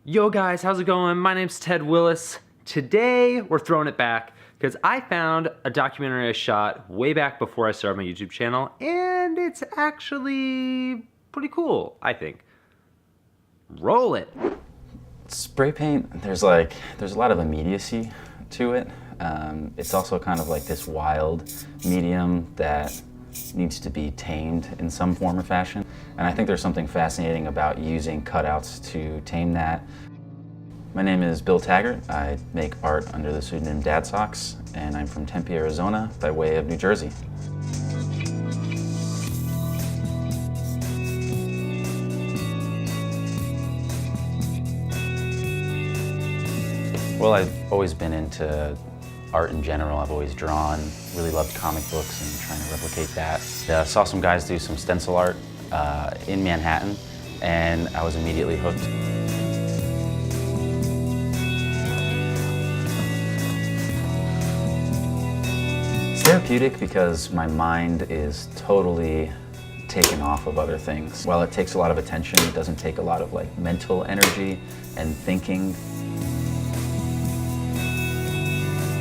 Yo guys, how's it going? My name's Ted Willis. Today we're throwing it back because I found a documentary I shot way back before I started my YouTube channel, and it's actually pretty cool, I think. Roll it. Spray paint, there's a lot of immediacy to it. It's also kind of like this wild medium that needs to be tamed in some form or fashion. And I think there's something fascinating about using cutouts to tame that. My name is Bill Taggart. I make art under the pseudonym Dadsocks, and I'm from Tempe, Arizona, by way of New Jersey. Well, I've always been into art in general. I've always drawn, really loved comic books and trying to replicate that. Saw some guys do some stencil art in Manhattan, and I was immediately hooked. It's therapeutic because my mind is totally taken off of other things. While it takes a lot of attention, it doesn't take a lot of mental energy and thinking.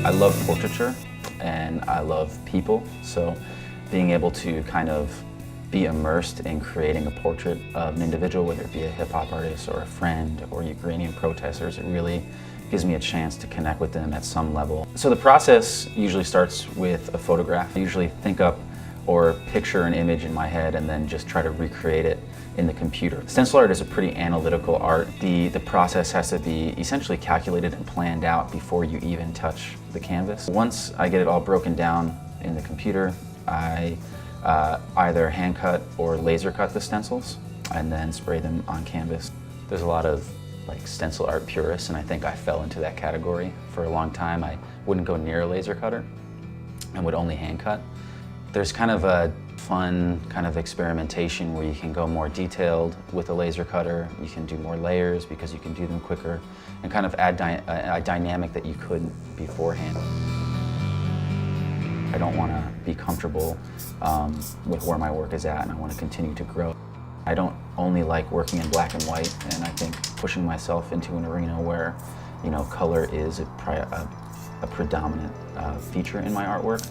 I love portraiture and I love people, so being able to kind of be immersed in creating a portrait of an individual, whether it be a hip-hop artist or a friend or Ukrainian protesters, it really gives me a chance to connect with them at some level. So the process usually starts with a photograph. I usually think up or picture an image in my head and then just try to recreate it in the computer. Stencil art is a pretty analytical art. The process has to be essentially calculated and planned out before you even touch the canvas. Once I get it all broken down in the computer, I either hand cut or laser cut the stencils and then spray them on canvas. There's a lot of stencil art purists, and I think I fell into that category. For a long time, I wouldn't go near a laser cutter and would only hand cut. There's kind of a fun kind of experimentation where you can go more detailed with a laser cutter. You can do more layers because you can do them quicker and kind of add a dynamic that you couldn't beforehand. I don't want to be comfortable with where my work is at, and I want to continue to grow. I don't only like working in black and white, and I think pushing myself into an arena where color is a predominant feature in my artwork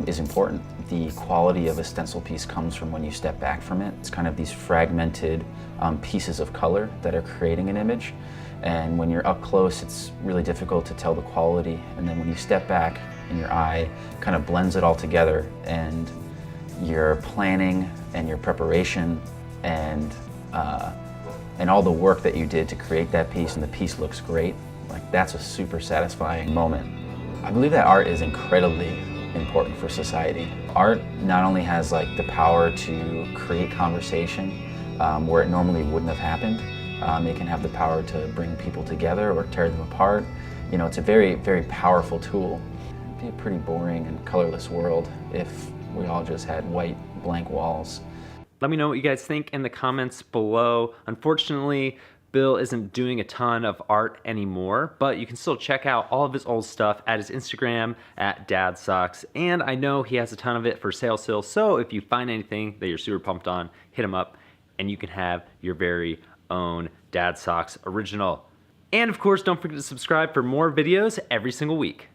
is important. The quality of a stencil piece comes from when you step back from it. It's kind of these fragmented pieces of color that are creating an image. And when you're up close, it's really difficult to tell the quality. And then when you step back and your eye kind of blends it all together, and your planning and your preparation and all the work that you did to create that piece, and the piece looks great, that's a super satisfying moment. I believe that art is incredibly important for society. Art not only has the power to create conversation where it normally wouldn't have happened, it can have the power to bring people together or tear them apart. It's a very, very powerful tool. It'd be a pretty boring and colorless world if we all just had white, blank walls. Let me know what you guys think in the comments below. Unfortunately, Bill isn't doing a ton of art anymore, but you can still check out all of his old stuff at his Instagram at Dadsocks, and I know he has a ton of it for sale still, so if you find anything that you're super pumped on, hit him up and you can have your very own Dadsocks original. And of course, don't forget to subscribe for more videos every single week.